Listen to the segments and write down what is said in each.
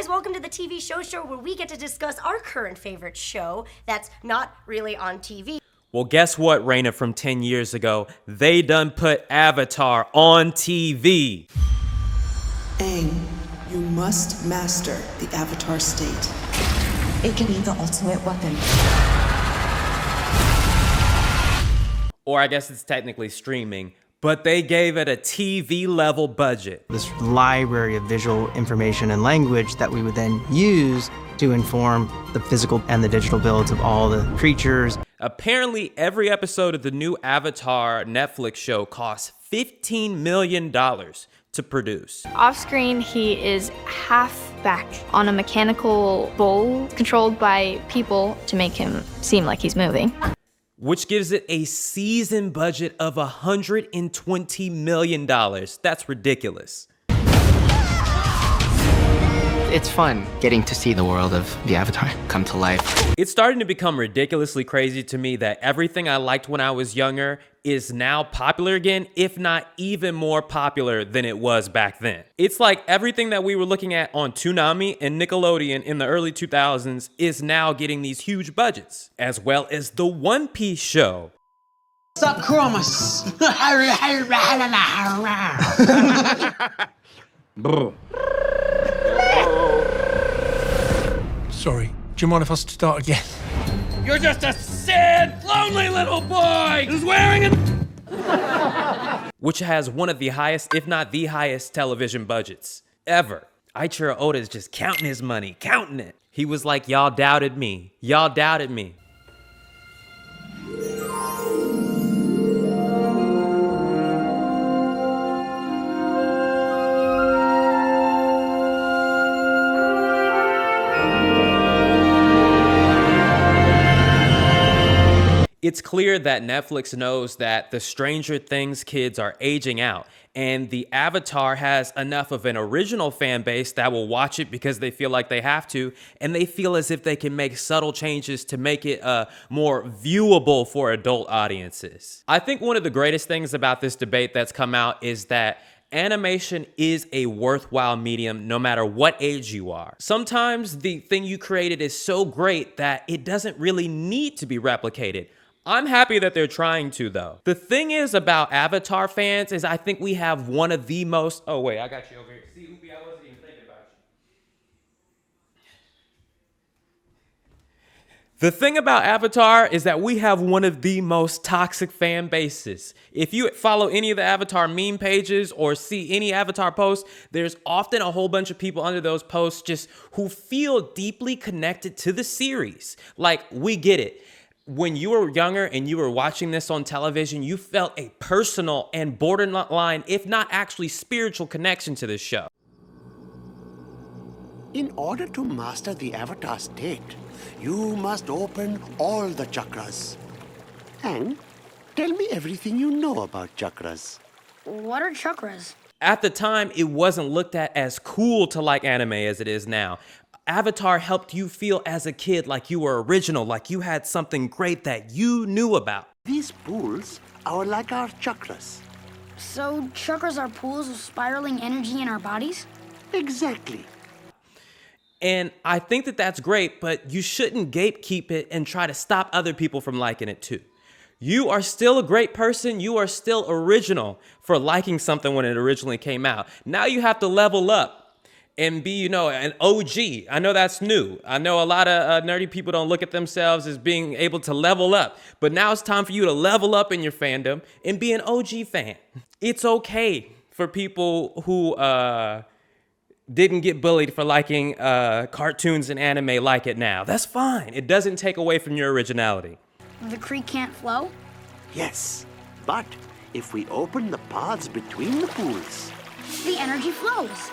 guys, welcome to the TV show where we get to discuss our current favorite show that's not really on TV. Well, guess what, Reina, from 10 years ago? They done put Avatar on TV. Aang, you must master the Avatar state. It can be the ultimate weapon. Or I guess it's technically streaming, but they gave it a TV-level budget. This library of visual information and language that we would then use to inform the physical and the digital builds of all the creatures. Apparently, every episode of the new Avatar Netflix show costs $15 million to produce. Off-screen, he is half back on a mechanical bull controlled by people to make him seem like he's moving. Which gives it a season budget of $120 million. That's ridiculous. It's fun getting to see the world of the Avatar come to life. It's starting to become ridiculously crazy to me that everything I liked when I was younger is now popular again, if not even more popular than it was back then. It's like everything that we were looking at on Toonami and Nickelodeon in the early 2000s is now getting these huge budgets, as well as the One Piece show. Stop Chromus! Sorry, do you mind if I start again? You're just a sad, lonely little boy who's wearing a... Which has one of the highest, if not the highest, television budgets ever. Eiichiro Oda is just counting his money, counting it. He was like, y'all doubted me. Y'all doubted me. It's clear that Netflix knows that the Stranger Things kids are aging out, and the Avatar has enough of an original fan base that will watch it because they feel like they have to, and they feel as if they can make subtle changes to make it more viewable for adult audiences. I think one of the greatest things about this debate that's come out is that animation is a worthwhile medium no matter what age you are. Sometimes the thing you created is so great that it doesn't really need to be replicated. I'm happy that they're trying to, though. The thing is about Avatar fans is I think we have one of the most... Oh, wait, I got you over here. See, Oopie, I wasn't even thinking about you. The thing about Avatar is that we have one of the most toxic fan bases. If you follow any of the Avatar meme pages or see any Avatar posts, there's often a whole bunch of people under those posts just who feel deeply connected to the series. Like, we get it. When you were younger and you were watching this on television, you felt a personal and borderline, if not actually spiritual connection to this show. In order to master the Avatar state, you must open all the chakras. And tell me everything you know about chakras. What are chakras? At the time, it wasn't looked at as cool to like anime as it is now. Avatar helped you feel as a kid like you were original, like you had something great that you knew about. These pools are like our chakras. So chakras are pools of spiraling energy in our bodies? Exactly. And I think that that's great, but you shouldn't gatekeep it and try to stop other people from liking it too. You are still a great person. You are still original for liking something when it originally came out. Now you have to level up and be, an OG. I know that's new. I know a lot of nerdy people don't look at themselves as being able to level up, but now it's time for you to level up in your fandom and be an OG fan. It's okay for people who didn't get bullied for liking cartoons and anime like it now. That's fine. It doesn't take away from your originality. The creek can't flow? Yes, but if we open the paths between the pools, the energy flows.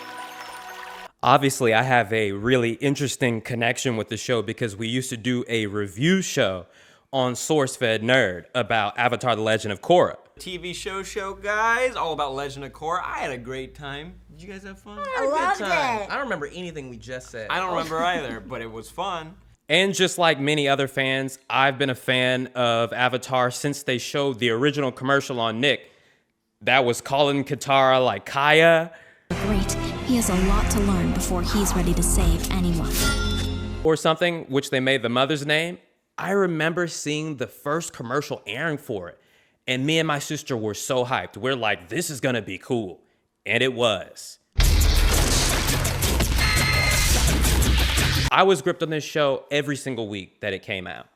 Obviously, I have a really interesting connection with the show because we used to do a review show on SourceFed Nerd about Avatar: The Legend of Korra. TV show, guys, all about Legend of Korra. I had a great time. Did you guys have fun? I loved it. I don't remember anything we just said. I don't remember either, but it was fun. And just like many other fans, I've been a fan of Avatar since they showed the original commercial on Nick that was calling Katara like Kaya. Great He has a lot to learn before he's ready to save anyone. Or something which they made the mother's name. I remember seeing the first commercial airing for it, and me and my sister were so hyped. We're like, this is gonna be cool. And it was. I was gripped on this show every single week that it came out.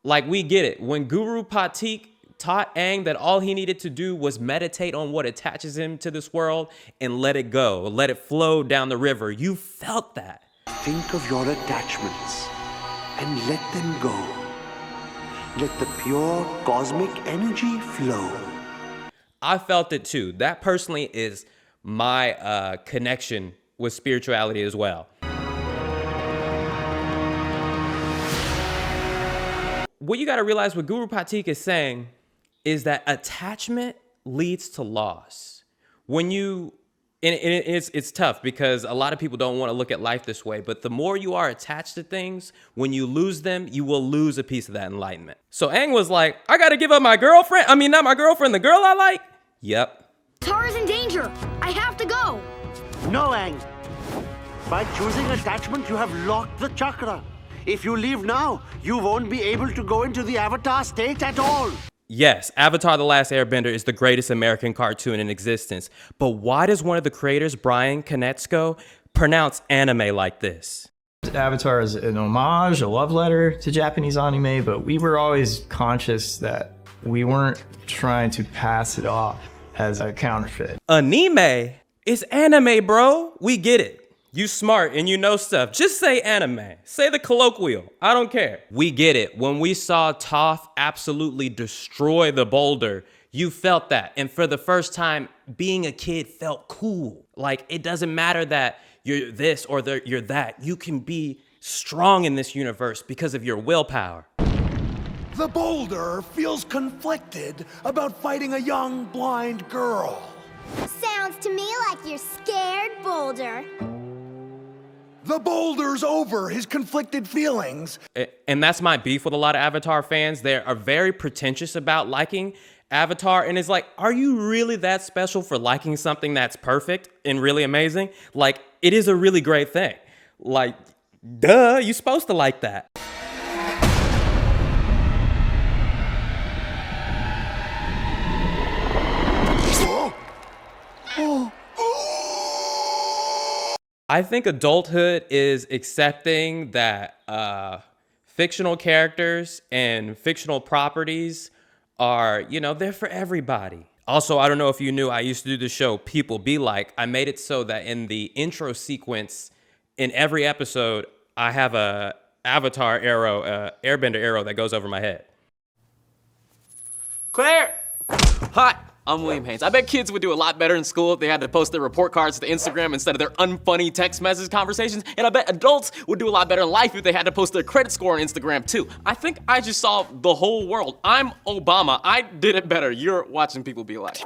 Like, we get it. When Guru Patik taught Aang that all he needed to do was meditate on what attaches him to this world and let it go, let it flow down the river, you felt that. Think of your attachments and let them go. Let the pure cosmic energy flow. I felt it too. That personally is my connection with spirituality as well. What you got to realize what Guru Patik is saying is that attachment leads to loss. When you, and it's tough because a lot of people don't want to look at life this way, but the more you are attached to things, when you lose them, you will lose a piece of that enlightenment. So Aang was like, I got to give up my girlfriend. I mean, not my girlfriend, the girl I like. Yep. Tara's in danger. I have to go. No, Aang. By choosing attachment, you have locked the chakra. If you leave now, you won't be able to go into the Avatar state at all. Yes, Avatar: The Last Airbender is the greatest American cartoon in existence. But why does one of the creators, Brian Konietzko, pronounce anime like this? Avatar is an homage, a love letter to Japanese anime, but we were always conscious that we weren't trying to pass it off as a counterfeit. Anime is anime, bro. We get it. You smart and you know stuff. Just say anime. Say the colloquial. I don't care. We get it. When we saw Toph absolutely destroy the boulder, you felt that. And for the first time, being a kid felt cool. Like, it doesn't matter that you're this or you're that. You can be strong in this universe because of your willpower. The boulder feels conflicted about fighting a young, blind girl. Sounds to me like you're scared, Boulder. The boulder's over his conflicted feelings. And that's my beef with a lot of Avatar fans. They are very pretentious about liking Avatar. And it's like, are you really that special for liking something that's perfect and really amazing? Like, it is a really great thing. Like, duh, you're supposed to like that. I think adulthood is accepting that fictional characters and fictional properties are, you know, they're for everybody. Also, I don't know if you knew, I used to do the show People Be Like. I made it so that in the intro sequence, in every episode, I have a Avatar arrow, Airbender arrow that goes over my head. Claire! Hi, I'm William Haynes. I bet kids would do a lot better in school if they had to post their report cards to Instagram instead of their unfunny text message conversations. And I bet adults would do a lot better in life if they had to post their credit score on Instagram too. I think I just solved the whole world. I'm Obama. I did it better. You're watching People Be Like.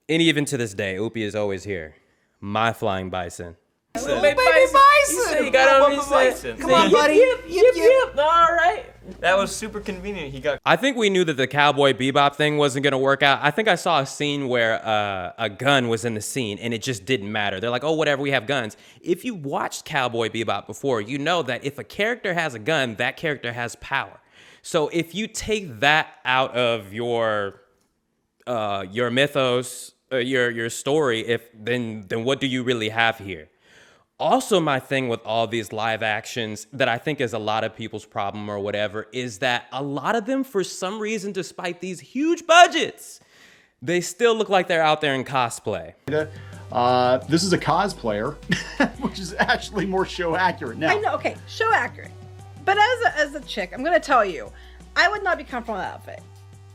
And even to this day, Oopie is always here. My flying bison. Baby bison! He got on his bison. Come on, buddy. Yip. All right. That was super convenient. He got. I think we knew that the Cowboy Bebop thing wasn't going to work out. I think I saw a scene where a gun was in the scene and it just didn't matter. They're like, oh, whatever, we have guns. If you watched Cowboy Bebop before, you know that if a character has a gun, that character has power. So if you take that out of your mythos, your story, then what do you really have here? Also, my thing with all these live actions that I think is a lot of people's problem or whatever is that a lot of them, for some reason, despite these huge budgets, they still look like they're out there in cosplay. This is a cosplayer, which is actually more show accurate now. I know, okay, show accurate. But as a chick, I'm gonna tell you, I would not be comfortable in that outfit.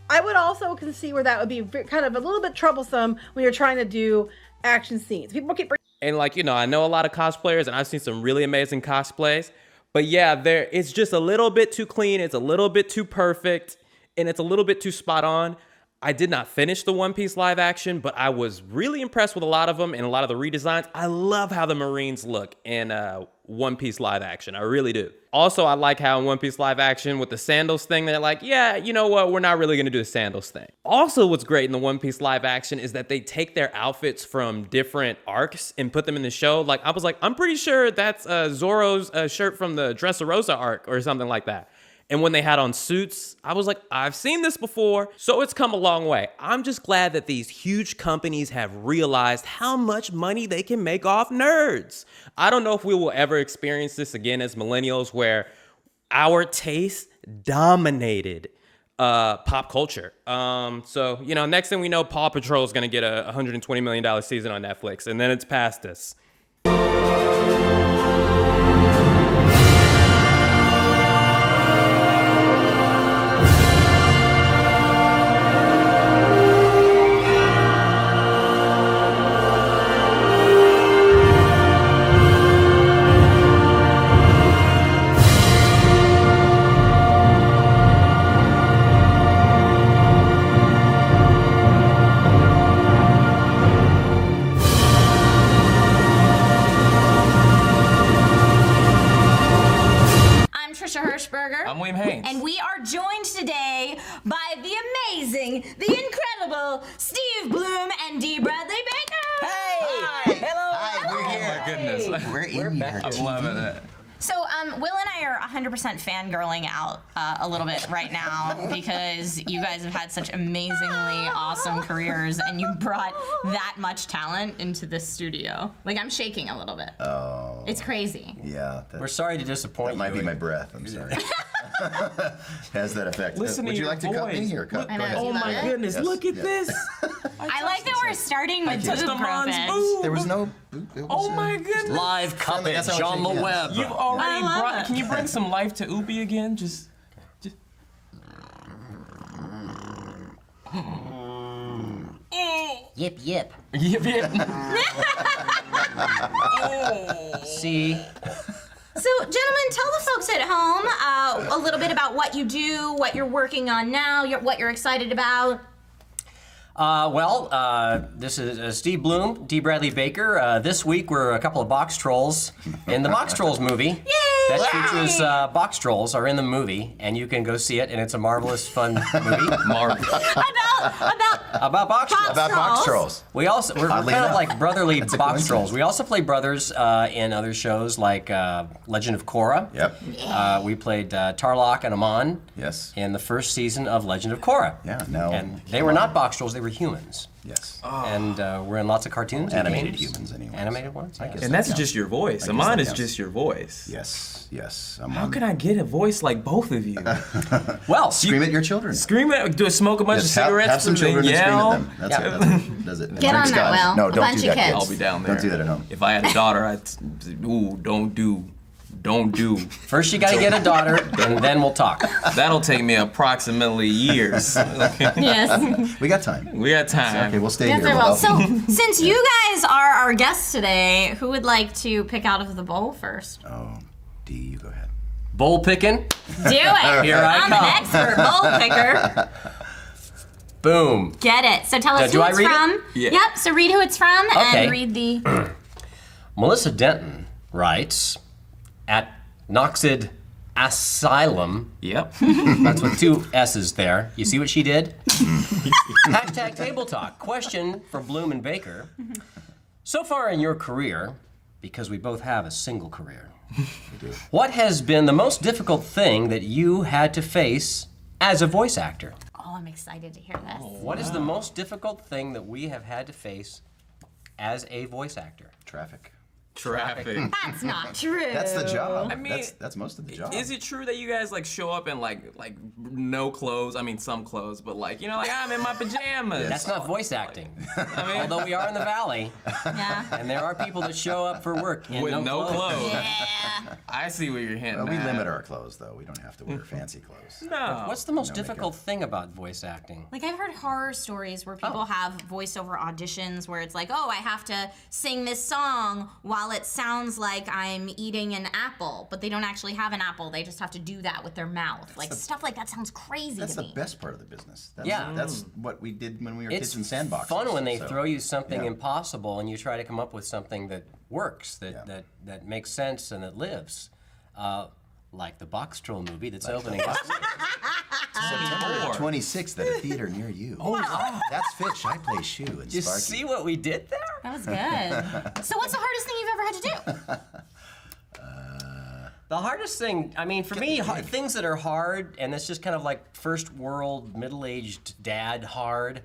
I would also can see where that would be kind of a little bit troublesome when you're trying to do action scenes. People keep. And like, you know, I know a lot of cosplayers and I've seen some really amazing cosplays, but yeah, it's just a little bit too clean. It's a little bit too perfect and it's a little bit too spot on. I did not finish the One Piece live action, but I was really impressed with a lot of them and a lot of the redesigns. I love how the Marines look in One Piece live action. I really do. Also, I like how in One Piece live action with the sandals thing, they're like, yeah, you know what? We're not really going to do the sandals thing. Also, what's great in the One Piece live action is that they take their outfits from different arcs and put them in the show. Like, I was like, I'm pretty sure that's Zoro's shirt from the Dressrosa arc or something like that. And when they had on suits, I was like, I've seen this before. So it's come a long way. I'm just glad that these huge companies have realized how much money they can make off nerds. I don't know if we will ever experience this again as millennials where our taste dominated pop culture. So, you know, next thing we know, Paw Patrol is going to get a $120 million season on Netflix, and then it's past us. I'm William Haynes. And we are joined today by the amazing, the incredible Steve Bloom and D. Bradley Baker. Hey! Hi! Hello! Hi, we're here. Oh my goodness. We're in here. I'm loving it. So, Will and I are 100% fangirling out a little bit right now because you guys have had such amazingly awesome careers and you brought that much talent into this studio. Like, I'm shaking a little bit. Oh. It's crazy. Yeah. We're sorry to disappoint you. That might be my breath. I'm sorry. Has that effect? Listen Would to you your like to cut me voice. here? Go ahead. Oh my goodness, Yes, look at yes. this. I like that we're starting with Just boob a man's profits. boob. There was no. Oh my goodness. Live coverage on the web. You've already brought. Can you bring some life to Oopie again? Just. Yip yip. Yip yip. See. So, gentlemen, tell the folks at home a little bit about what you do, what you're working on now, what you're excited about. This is Steve Bloom, D. Bradley Baker. This week we're a couple of box trolls in the Box Trolls movie. Yay! That features box trolls are in the movie, and you can go see it, and it's a marvelous, fun movie. Marvelous. About box trolls. About box trolls. We're kind of like brotherly box trolls. We also play brothers in other shows like Legend of Korra. Yep. We played Tarlok and Amon. Yes. In the first season of Legend of Korra. Yeah. No. And they were not box trolls; they were humans. Yes. And we're in lots of cartoons. and Animated games. humans, anyway. Animated ones. I guess. And that's just your voice. Amon is just your voice. Yes. Yes. How can I get a voice like both of you? Well, scream at your children. Scream at, do smoke a bunch of cigarettes, have some children and scream yell. at them. That's it. Does it. Get on that, Will. No, A don't bunch do of that. kids. I'll be down there. Don't do that at home. If I had a daughter, I'd don't do. First, you got to get a daughter, and then we'll talk. That'll take me approximately years. Yes. We got time. We got time. Okay, we'll stay Yes, here. I will. So, since you guys are our guests today, who would like to pick out of the bowl first? Oh, D, you go ahead. Bowl picking. Do it. Here I I'm come. an expert bowl picker. Boom. Get it. So tell us Do who I it's read it? from. Yeah. Yep. So read who it's from Okay. and read the. Melissa Denton writes at Noxid Asylum. Yep. That's with two S's there. You see what she did? Hashtag Table Talk. Question for Bloom and Baker. So far in your career, because we both have a single career, what has been the most difficult thing that you had to face as a voice actor? Oh, I'm excited to hear this. What is the most difficult thing that we have had to face as a voice actor? Traffic. That's not true. That's the job. I mean, that's most of the job. Is it true that you guys like show up in like no clothes? I mean, some clothes, but like I'm in my pajamas. That's not voice acting. Although we are in the valley, and there are people that show up for work in with no clothes. Yeah. I see where you're hinting. We at. limit our clothes, though. We don't have to wear fancy clothes. No. What's the most difficult thing about voice acting? Like I've heard horror stories where people have voiceover auditions where it's like, oh, I have to sing this song while well, it sounds like I'm eating an apple, but they don't actually have an apple. They just have to do that with their mouth. Like, stuff like that sounds crazy That's to the me. best part of the business. That's, Yeah. That's what we did when we were It's kids in sandboxes. fun when they so, throw you something yeah. impossible and you try to come up with something that works, that makes sense and that lives. Like the Box Troll movie that's opening up. September 26th at a theater near you. Oh, wow. That's Fish. I play Shoe and Did you Sparky. see what we did there? That was good. So what's the hardest thing you've ever had to do? The hardest thing, I mean, for me, things that are hard, and it's just kind of like first world, middle-aged dad hard,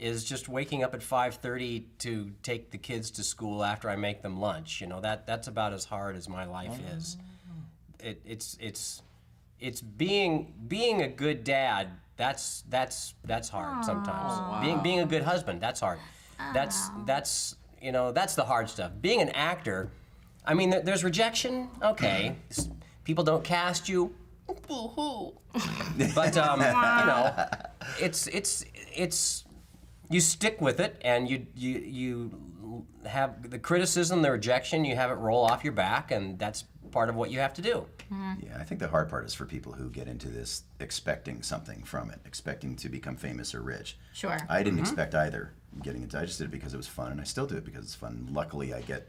is just waking up at 5:30 to take the kids to school after I make them lunch. You know, that's about as hard as my life is. It's being a good dad. That's hard sometimes. Being a good husband, that's hard. That's you know, that's the hard stuff. Being an actor, I mean, there's rejection. Okay, people don't cast you. Boo-hoo. But you know, it's you stick with it, and you have the criticism, the rejection. You have it roll off your back, and that's part of what you have to do. Yeah, I think the hard part is for people who get into this expecting something from it, expecting to become famous or rich. Sure. I didn't expect either getting into it. I just did it because it was fun, and I still do it because it's fun. Luckily, I get